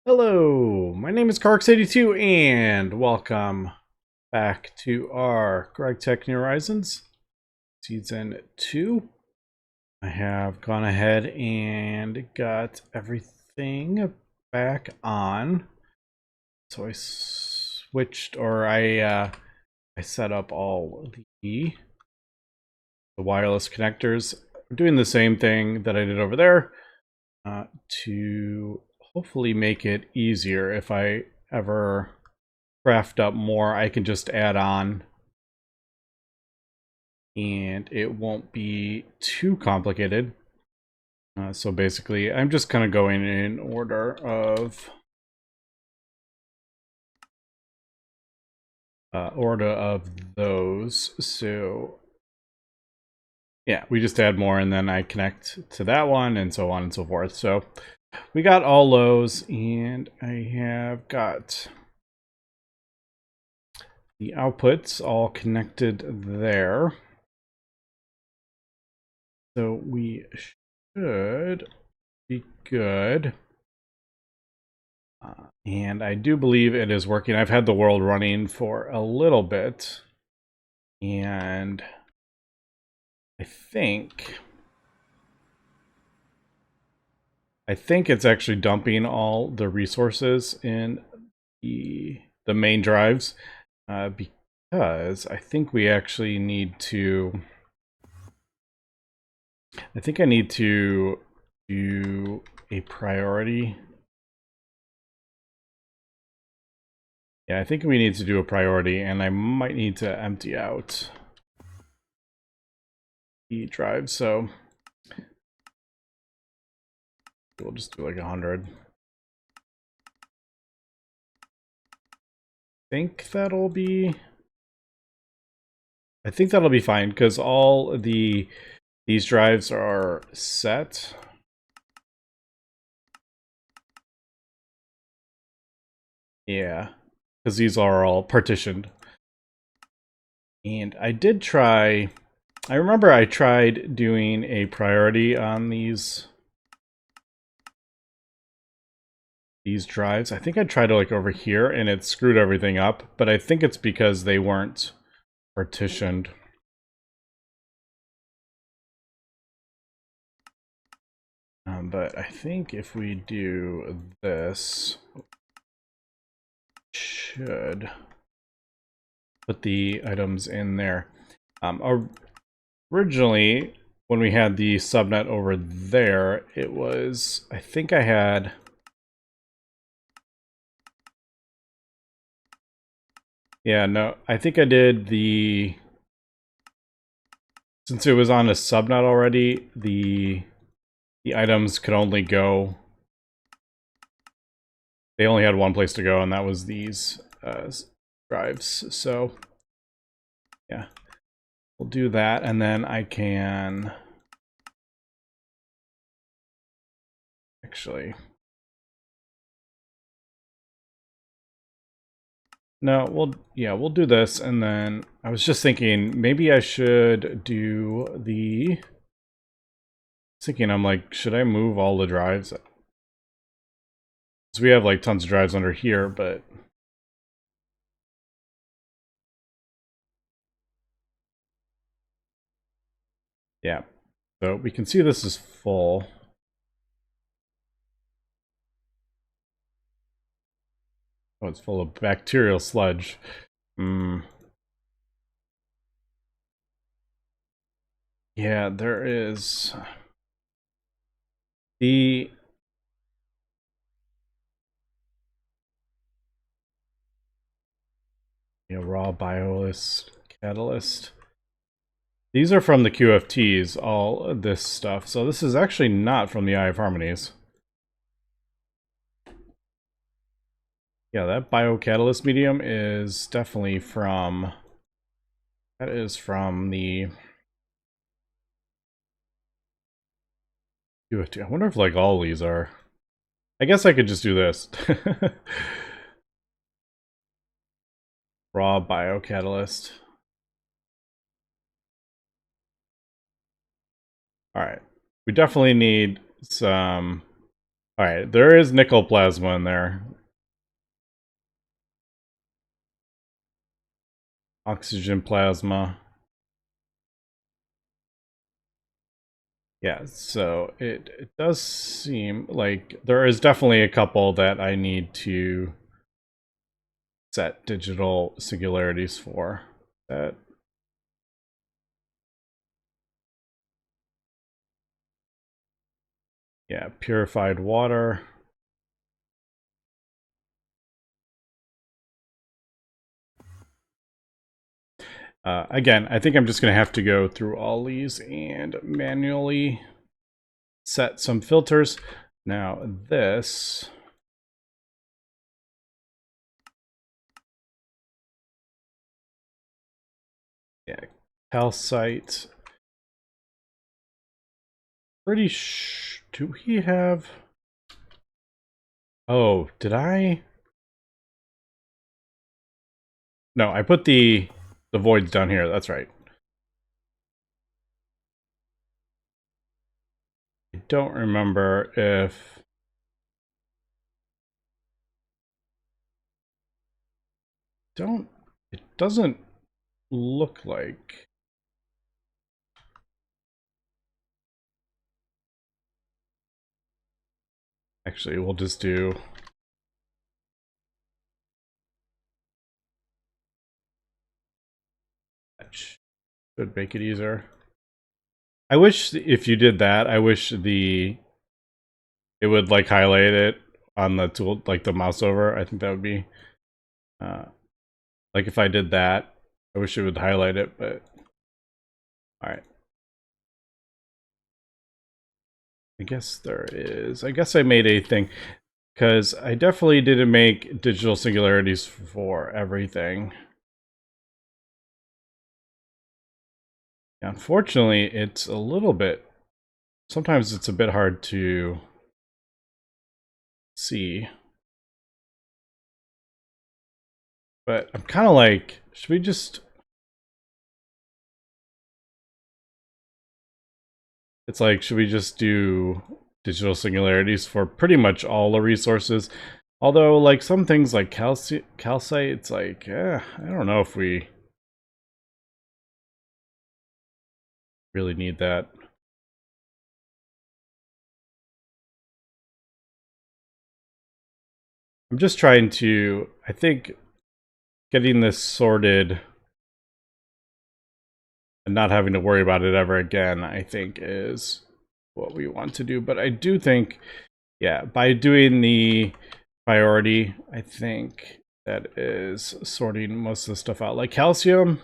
Hello, my name is Carx82 and welcome back to our GregTech New Horizons Season 2. I have gone ahead and got everything back on. So I switched, or I set up all the wireless connectors. I'm doing the same thing that I did over there to hopefully make it easier. If I ever craft up more, I can just add on and it won't be too complicated. So basically, I'm just kind of going in order of those. So yeah, we just add more and then I connect to that one and so on and so forth. So we got all those, and I have got the outputs all connected there. So we should be good. And I do believe it is working. I've had the world running for a little bit, and I think it's actually dumping all the resources in the main drives, because I think we actually need to. I think I need to do a priority. Yeah, I think we need to do a priority, and I might need to empty out the drive, so we'll just do like 100. I think that'll be fine, because all these drives are set. Yeah, because these are all partitioned. And I did try, I remember I tried doing a priority on these drives. I think I tried it like over here and it screwed everything up, but I think it's because they weren't partitioned. But I think if we do this, should put the items in there. Originally, when we had the subnet over there, it was, I think I had, yeah, no, I think I did the, since it was on a subnet already, the items could only go, they only had one place to go, and that was these drives. So yeah, we'll do that, and then I can actually, no, we'll do this, and then I was just thinking maybe I should do the, thinking, I'm like, should I move all the drives? Because we have like tons of drives under here, but yeah. So we can see this is full. Oh, it's full of bacterial sludge. Yeah, there is the raw biolist catalyst. These are from the QFTs, all this stuff. So this is actually not from the Eye of Harmonies. Yeah, that biocatalyst medium is definitely from, that is from the QFT. I wonder if like all these are. I guess I could just do this. Raw biocatalyst. All right. We definitely need some Alright, there is nickel plasma in there. Oxygen plasma. Yeah, so it does seem like there is definitely a couple that I need to set digital singularities for. That yeah, purified water. Again, I think I'm just going to have to go through all these and manually set some filters. Now this, yeah, calcite. Do we have? Oh, did I? No, I put the voids down here. That's right. I don't remember if it doesn't look like. Actually, we'll just do that. Should make it easier. I wish if you did that, I wish it would like highlight it on the tool, like the mouse over. I think that would be like if I did that, I wish it would highlight it, but all right. I guess there is. I guess I made a thing because I definitely didn't make digital singularities for everything. Unfortunately, it's a little bit. Sometimes it's a bit hard to see. But I'm kind of like, should we just... It's like, should we just do digital singularities for pretty much all the resources? Although, like, some things like calcite, it's like, I don't know if we really need that. I'm just trying to, I think, getting this sorted and not having to worry about it ever again, I think, is what we want to do. But I do think, yeah, by doing the priority, I think that is sorting most of the stuff out. Like calcium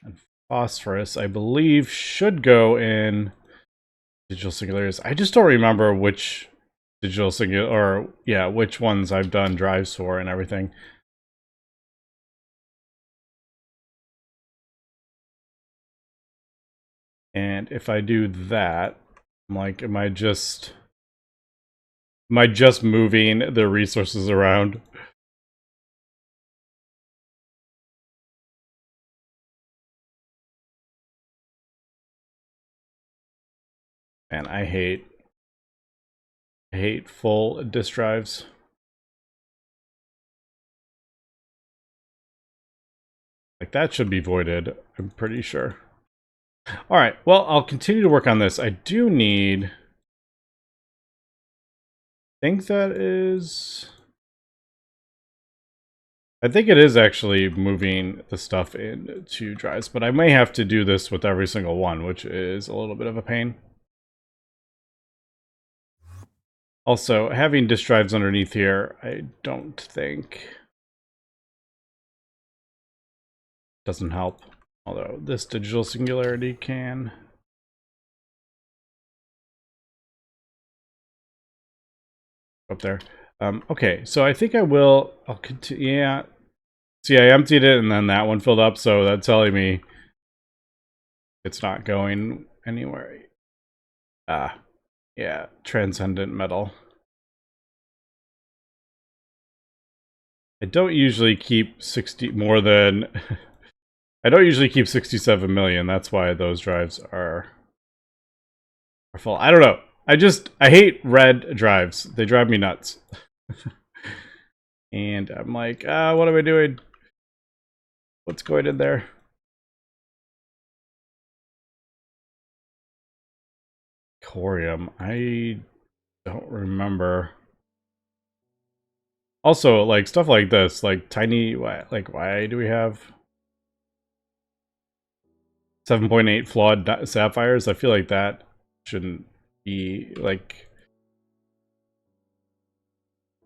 and phosphorus, I believe, should go in digital singularities. I just don't remember which digital singular, or yeah, which ones I've done drives for and everything. And if I do that, I'm like, am I just moving the resources around? And I hate full disk drives. Like that should be voided, I'm pretty sure. All right, well, I'll continue to work on this. I do need, I think that is, I think it is actually moving the stuff into drives, but I may have to do this with every single one, which is a little bit of a pain. Also, having disk drives underneath here, I don't think doesn't help. Although this digital singularity can. Up there. Okay, so I think I'll continue. Yeah. See, I emptied it and then that one filled up, so that's telling me it's not going anywhere. Ah, yeah, transcendent metal. I don't usually keep 60 more than I don't usually keep 67 million. That's why those drives are full. I don't know. I hate red drives. They drive me nuts. And I'm like, what am I doing? What's going in there? Corium. I don't remember. Also, like stuff like this, like tiny, why do we have 7.8 flawed sapphires? I feel like that shouldn't be like.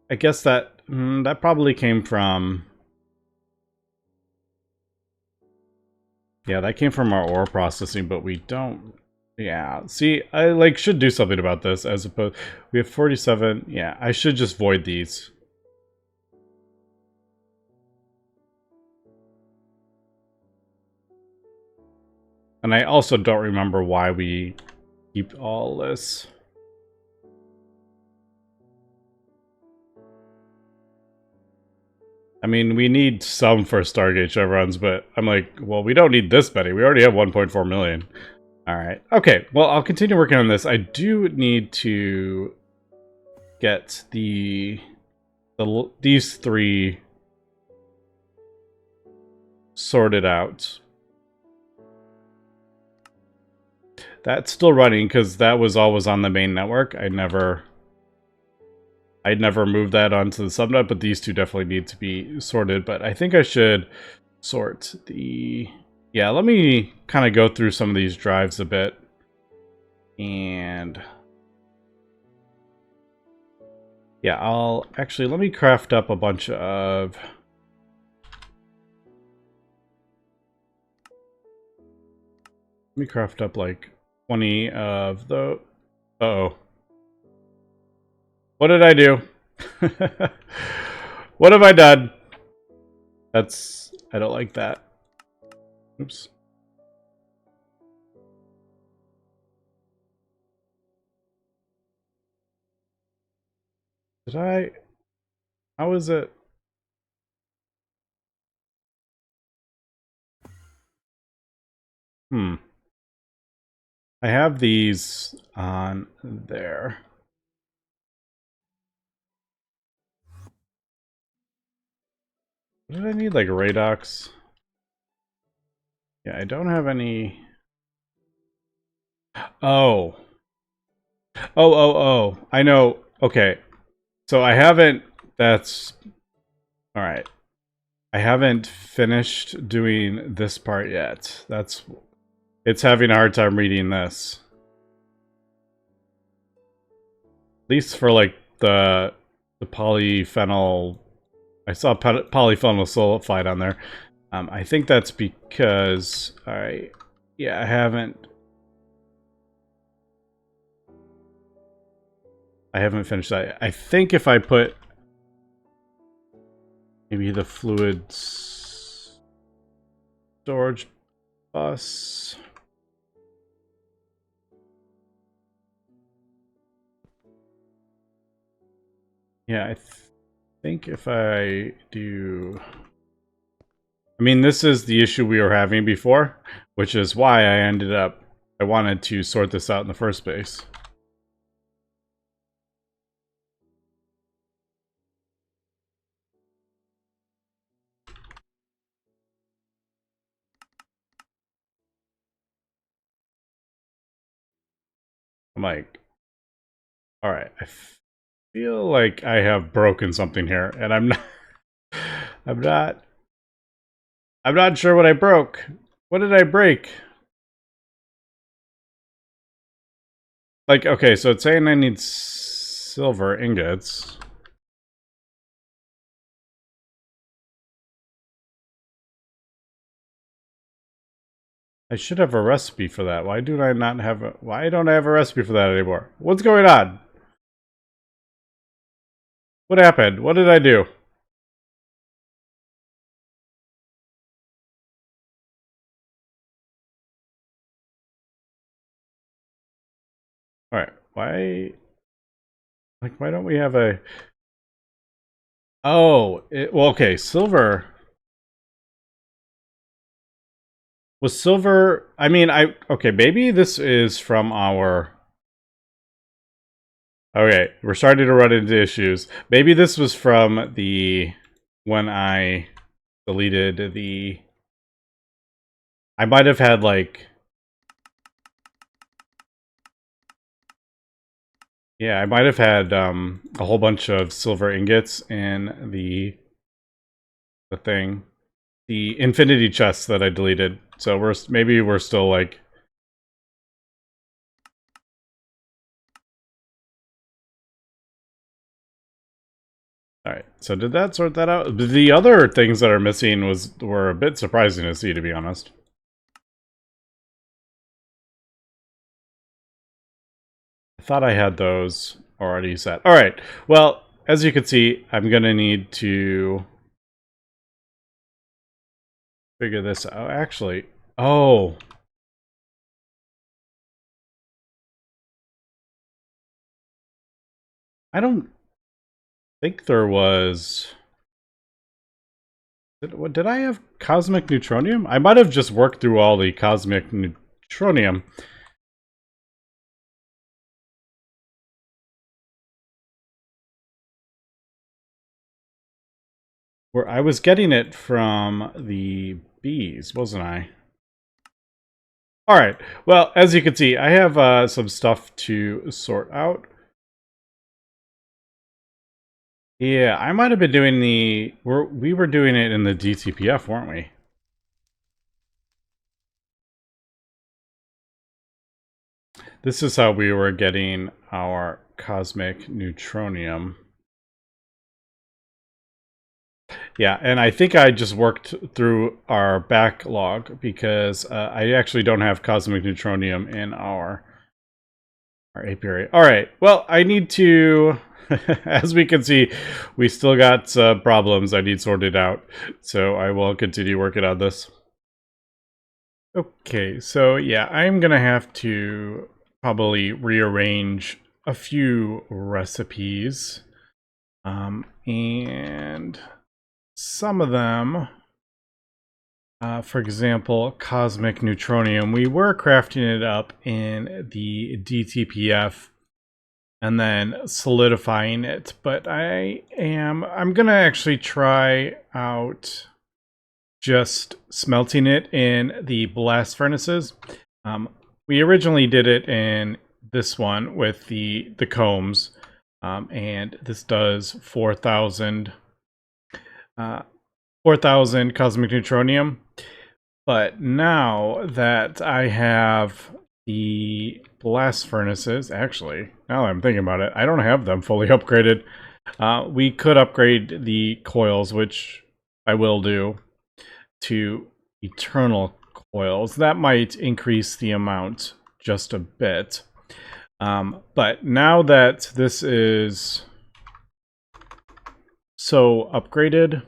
I guess that that probably came from. Yeah, that came from our ore processing, but we don't. Yeah, see, I like should do something about this as opposed. We have 47. Yeah, I should just void these. And I also don't remember why we keep all this. I mean, we need some for Stargate chevrons, but I'm like, well, we don't need this many. We already have 1.4 million. All right. Okay, well, I'll continue working on this. I do need to get these three sorted out. That's still running because that was always on the main network. I'd never moved that onto the subnet, but these two definitely need to be sorted. But I think I should sort the... Yeah, let me kind of go through some of these drives a bit. And... yeah, I'll... Actually, let me craft up a bunch of... Let me craft up like 20 of the... Uh-oh. What did I do? What have I done? That's... I don't like that. Oops. Did I... How is it? I have these on there. What did I need? Like Radox? Yeah, I don't have any... Oh. Oh. I know. Okay. So I haven't... That's... Alright. I haven't finished doing this part yet. That's... It's having a hard time reading this. At least for like the polyphenol... I saw polyphenol sulfide on there. I think that's because I haven't finished that. I think if I put maybe the fluid storage bus. Yeah, I think if I do... I mean, this is the issue we were having before, which is why I wanted to sort this out in the first place. I'm like, all right, I feel like I have broken something here, and I'm not, I'm not sure what I broke. What did I break? Like, okay, so it's saying I need silver ingots. I should have a recipe for that. Why don't I have a recipe for that anymore? What's going on? What happened? What did I do? Alright, why don't we have a... Oh, well, okay, silver... Was silver... I mean, okay, maybe this is from our... Okay, we're starting to run into issues. Maybe this was from the when I deleted the. I might have had like. Yeah, I might have had a whole bunch of silver ingots in the thing, the infinity chest that I deleted. So maybe we're still like. All right, so did that sort that out? The other things that are missing were a bit surprising to see, to be honest. I thought I had those already set. All right, well, as you can see, I'm gonna need to figure this out. Actually, oh, I don't think there was. Did I have cosmic neutronium? I might have just worked through all the cosmic neutronium. Where I was getting it from the bees, wasn't I? Alright, well, as you can see, I have some stuff to sort out. Yeah, I might have been doing we were doing it in the DTPF, weren't we? This is how we were getting our cosmic neutronium. Yeah, and I think I just worked through our backlog because I actually don't have cosmic neutronium in our apiary. All right, well, I need to, as we can see, we still got problems I need sorted out. So I will continue working on this. Okay, so yeah, I'm going to have to probably rearrange a few recipes. And some of them, for example, cosmic neutronium, we were crafting it up in the DTPF and then solidifying it, but I'm gonna actually try out just smelting it in the blast furnaces. We originally did it in this one with the combs, and this does 4,000 cosmic neutronium. But now that I have the blast furnaces, actually, now that I'm thinking about it, I don't have them fully upgraded. We could upgrade the coils, which I will do, to eternal coils. That might increase the amount just a bit. But now that this is so upgraded,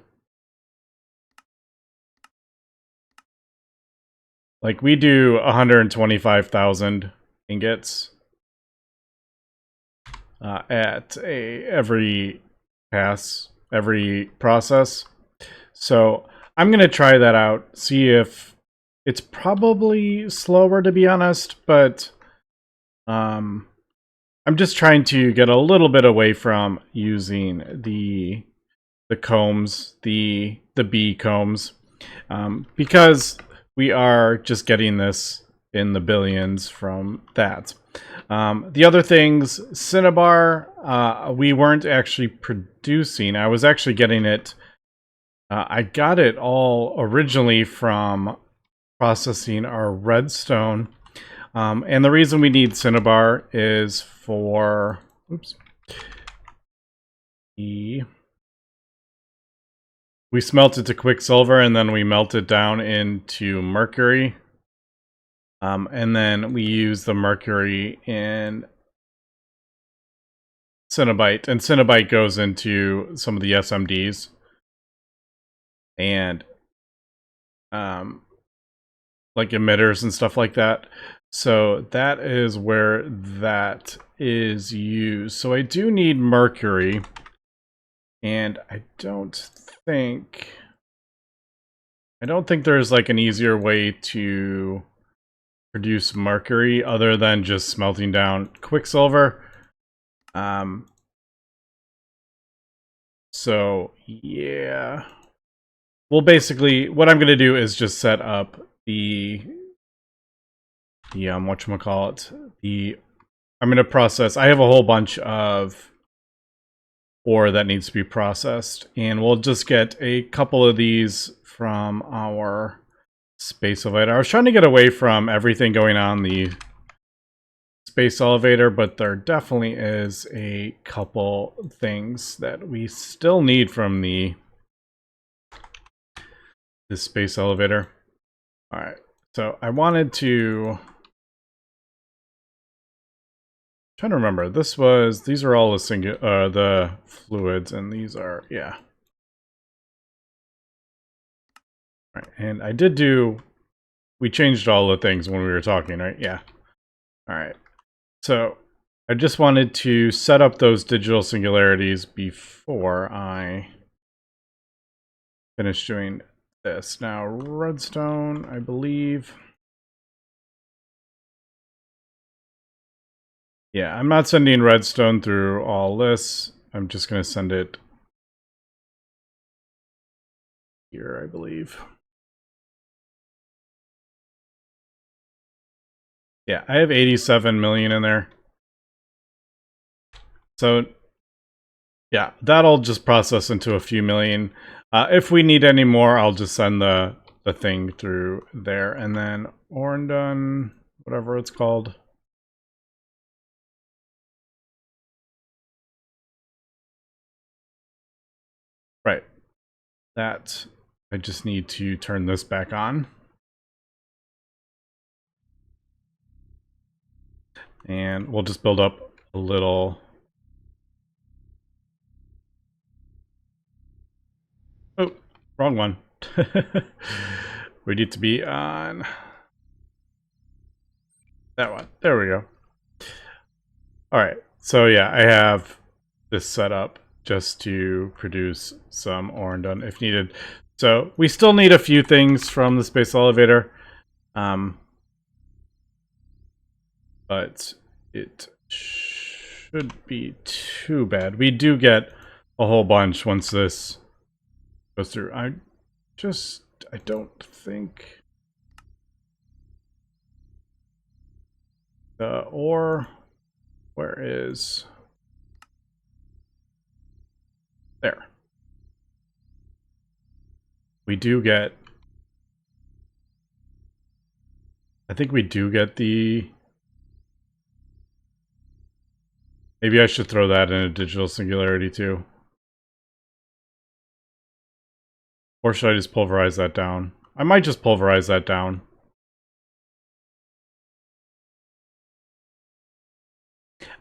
like we do 125,000 ingots at every pass, every process. So I'm going to try that out, see if it's probably slower, to be honest, but I'm just trying to get a little bit away from using the combs, the bee combs, because we are just getting this in the billions from that. The other things, Cinnabar, we weren't actually producing. I was actually getting it. I got it all originally from processing our redstone. And the reason we need Cinnabar is for... Oops. We smelt it to Quicksilver, and then we melt it down into Mercury. And then we use the Mercury in Cinnabite. And Cinnabite goes into some of the SMDs. And like emitters and stuff like that. So that is where that is used. So I do need Mercury. And I don't think there's like an easier way to produce Mercury other than just smelting down Quicksilver. So yeah, well, basically, what I'm gonna do is just set up the whatchamacallit, I'm gonna process. I have a whole bunch of ore that needs to be processed, and we'll just get a couple of these from our space elevator. I was trying to get away from everything going on the space elevator, but there definitely is a couple things that we still need from the space elevator. All right, so I wanted to trying to remember. These are all the fluids, and these are yeah. All right, and I did do. We changed all the things when we were talking, right? Yeah. All right. So I just wanted to set up those digital singularities before I finish doing this. Now, redstone, I believe. Yeah, I'm not sending redstone through all this. I'm just going to send it here, I believe. Yeah, I have 87 million in there. So, yeah, that'll just process into a few million. If we need any more, I'll just send the thing through there. And then Orndon, whatever it's called. Right. That, I just need to turn this back on. And we'll just build up a little. Oh, wrong one. We need to be on that one. There we go. All right. So yeah, I have this set up just to produce some Orndon if needed. So we still need a few things from the space elevator. But it should be too bad. We do get a whole bunch once this goes through. I don't think the ore, where is, there. We do get, I think we do get the, maybe I should throw that in a digital singularity too. Or should I just pulverize that down? I might just pulverize that down.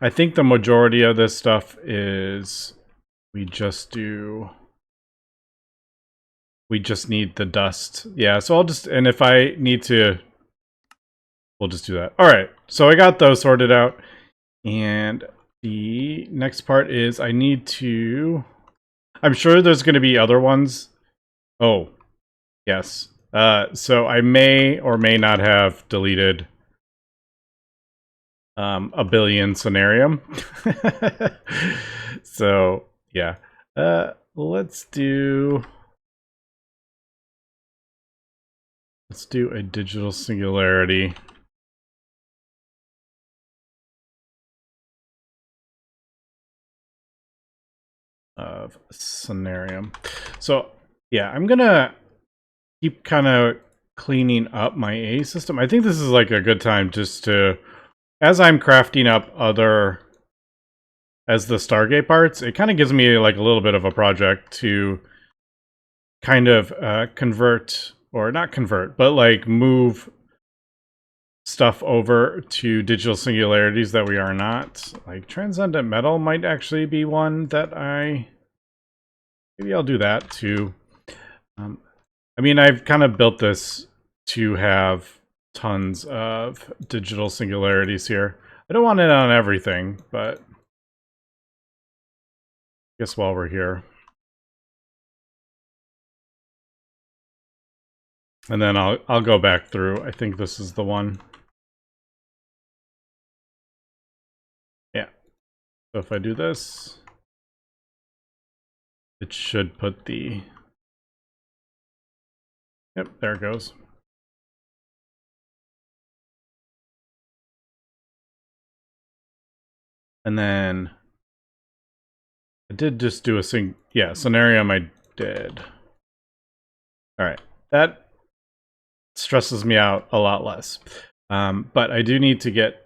I think the majority of this stuff is we just need the dust. Yeah, so I'll just, and if I need to, we'll just do that. All right, so I got those sorted out. And the next part is I need to, I'm sure there's going to be other ones. Oh, yes. So I may or may not have deleted a billion scenarium. So yeah, let's do a digital singularity. Of scenarium. So yeah, I'm gonna keep kind of cleaning up my A system. I think this is like a good time just to, as I'm crafting up other, as the Stargate parts, it kind of gives me like a little bit of a project to kind of convert, or not convert, but like move stuff over to digital singularities that we are not. Like transcendent metal might actually be one that maybe I'll do that too. I mean, I've kind of built this to have tons of digital singularities here. I don't want it on everything, but I guess while we're here. And then I'll go back through. I think this is the one. Yeah. So if I do this, it should put the... Yep, there it goes. And then I did just do a scenarium I did. All right, that stresses me out a lot less. But I do need to get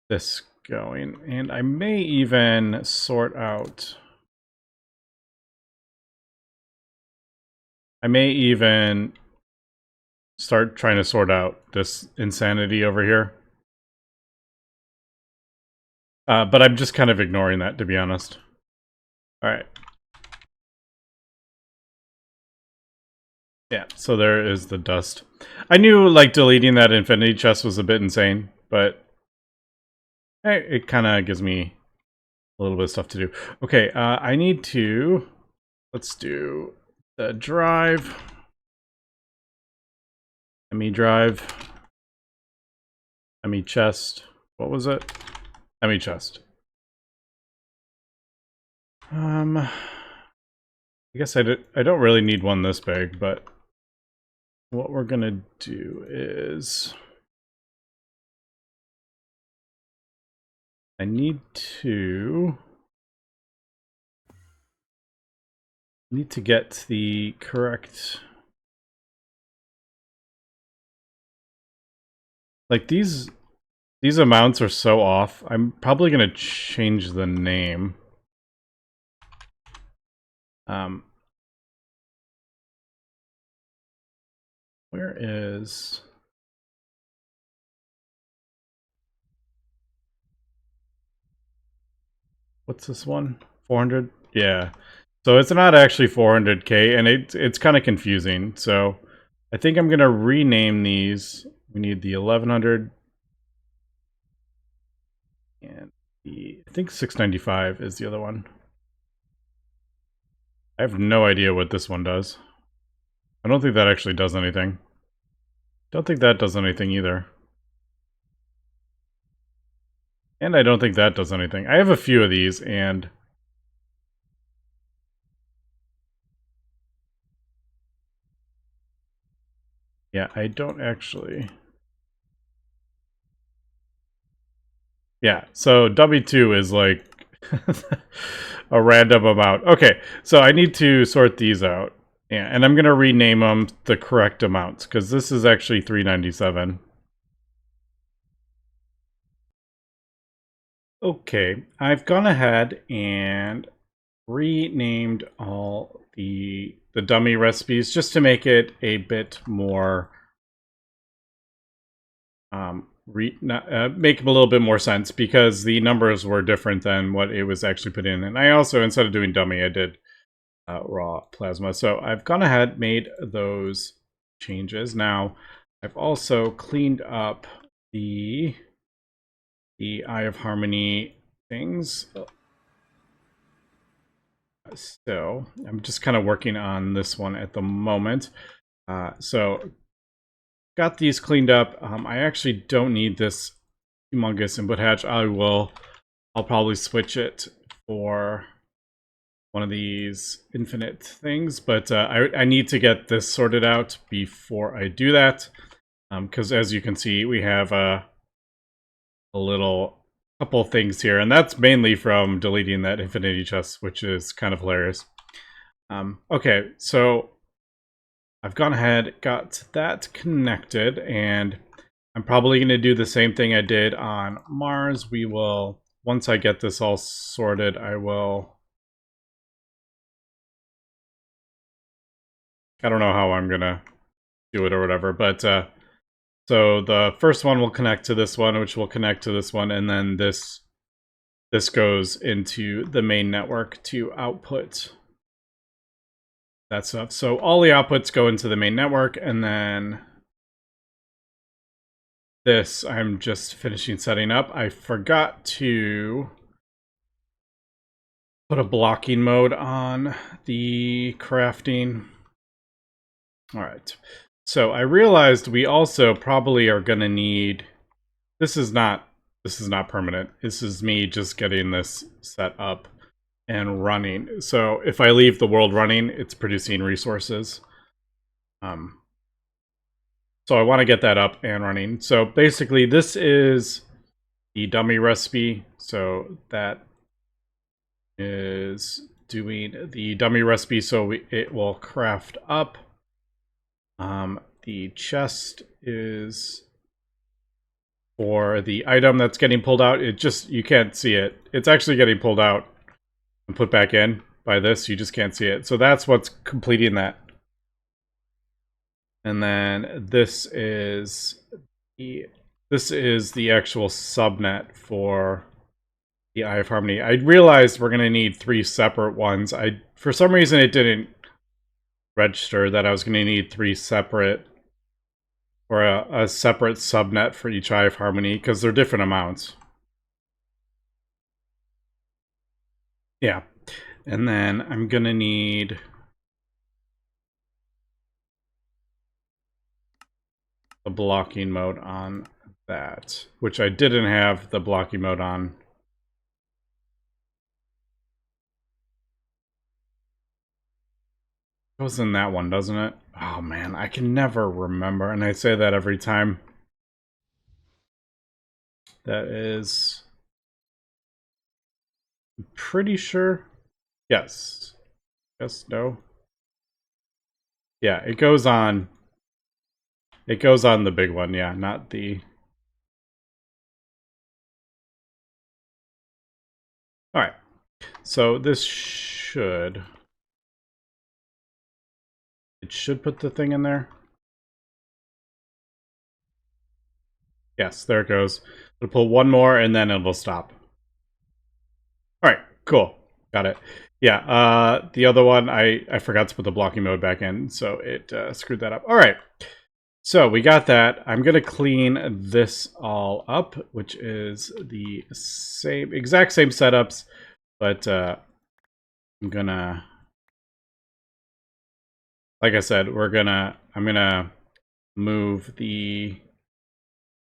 this going, and I may even sort out... I may even start trying to sort out this insanity over here. But I'm just kind of ignoring that, to be honest. All right. Yeah, so there is the dust. I knew, like, deleting that infinity chest was a bit insane, but it kind of gives me a little bit of stuff to do. Okay, I need to... Let's do the drive. ME drive. ME chest. What was it? ME chest. I guess I don't really need one this big, but what we're gonna do is I need to get the correct, like these amounts are so off. I'm probably gonna change the name. Where is... What's this one? 400? Yeah. So it's not actually 400k, and it's kind of confusing. So I think I'm going to rename these. We need the 1100 and I think 695 is the other one. I have no idea what this one does. I don't think that actually does anything. Don't think that does anything either. And I don't think that does anything. I have a few of these, and... yeah, I don't actually... Yeah, so W2 is like a random amount. Okay, so I need to sort these out. Yeah, and I'm going to rename them the correct amounts, because this is actually 397. Okay, I've gone ahead and renamed all the dummy recipes just to make it a bit more... make a little bit more sense, because the numbers were different than what it was actually put in. And I also, instead of doing dummy, I did raw plasma. So I've gone ahead, made those changes. Now I've also cleaned up the Eye of Harmony things. So I'm just kind of working on this one at the moment. So got these cleaned up. I actually don't need this humongous input hatch. I'll probably switch it for one of these infinite things, but I need to get this sorted out before I do that, because as you can see, we have a couple things here, and that's mainly from deleting that infinity chest, which is kind of hilarious. Okay, so I've gone ahead, got that connected, and I'm probably going to do the same thing I did on Mars. We will, once I get this all sorted, I don't know how I'm going to do it or whatever, but so the first one will connect to this one, which will connect to this one, and then this goes into the main network to output that stuff. So all the outputs go into the main network, and then this I'm just finishing setting up. I forgot to put a blocking mode on the crafting. All right. So I realized we also probably are going to need... This is not This is not permanent. This is me just getting this set up and running. So if I leave the world running, it's producing resources. So I want to get that up and running. So basically, this is the dummy recipe. So that is doing the dummy recipe so it will craft up. The chest is for the item that's getting pulled out. You can't see it. It's actually getting pulled out and put back in by this. You just can't see it. So that's what's completing that. And then this is the actual subnet for the Eye of Harmony. I realized we're going to need 3 separate ones. For some reason it didn't register that I was going to need 3 separate, or a separate subnet for each Eye of Harmony, because they're different amounts. Yeah. And then I'm going to need the blocking mode on that, which I didn't have the blocking mode on. It goes in that one, doesn't it? Oh man, I can never remember, and I say that every time. That is... I'm pretty sure. Yes. Yes, no. Yeah, it goes on. It goes on the big one, yeah, not the... Alright. So this should... It should put the thing in there. Yes, there it goes. It'll pull one more and then it'll stop. Alright, cool. Got it. Yeah, the other one, I forgot to put the blocking mode back in, so it screwed that up. Alright, so we got that. I'm going to clean this all up, which is the exact same setups, but I'm going to... Like I said, I'm gonna move the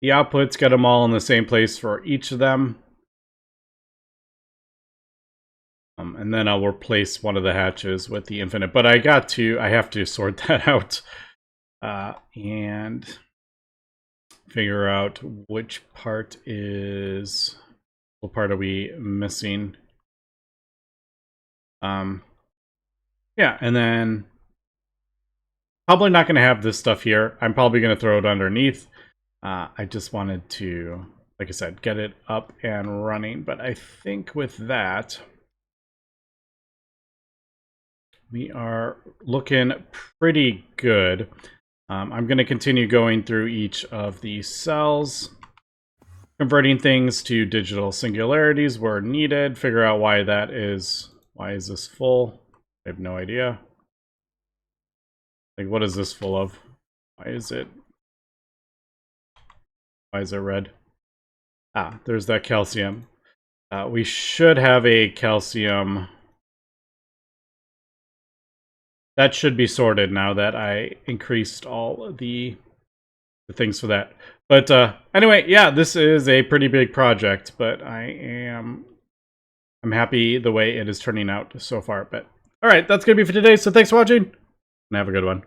outputs, get them all in the same place for each of them. And then I'll replace one of the hatches with the infinite. But I have to sort that out and figure out which part is... What part are we missing? Yeah, and then... Probably not going to have this stuff here. I'm probably going to throw it underneath. I just wanted to, like I said, get it up and running. But I think with that, we are looking pretty good. I'm going to continue going through each of these cells, converting things to digital singularities where needed, figure out why that is. Why is this full? I have no idea. Like, what is this full of? Why is it red? Ah, there's that calcium. We should have a calcium. That should be sorted now that I increased all the things for that. But anyway, yeah, this is a pretty big project, but I'm happy the way it is turning out so far. But all right, that's gonna be for today. So thanks for watching, and have a good one.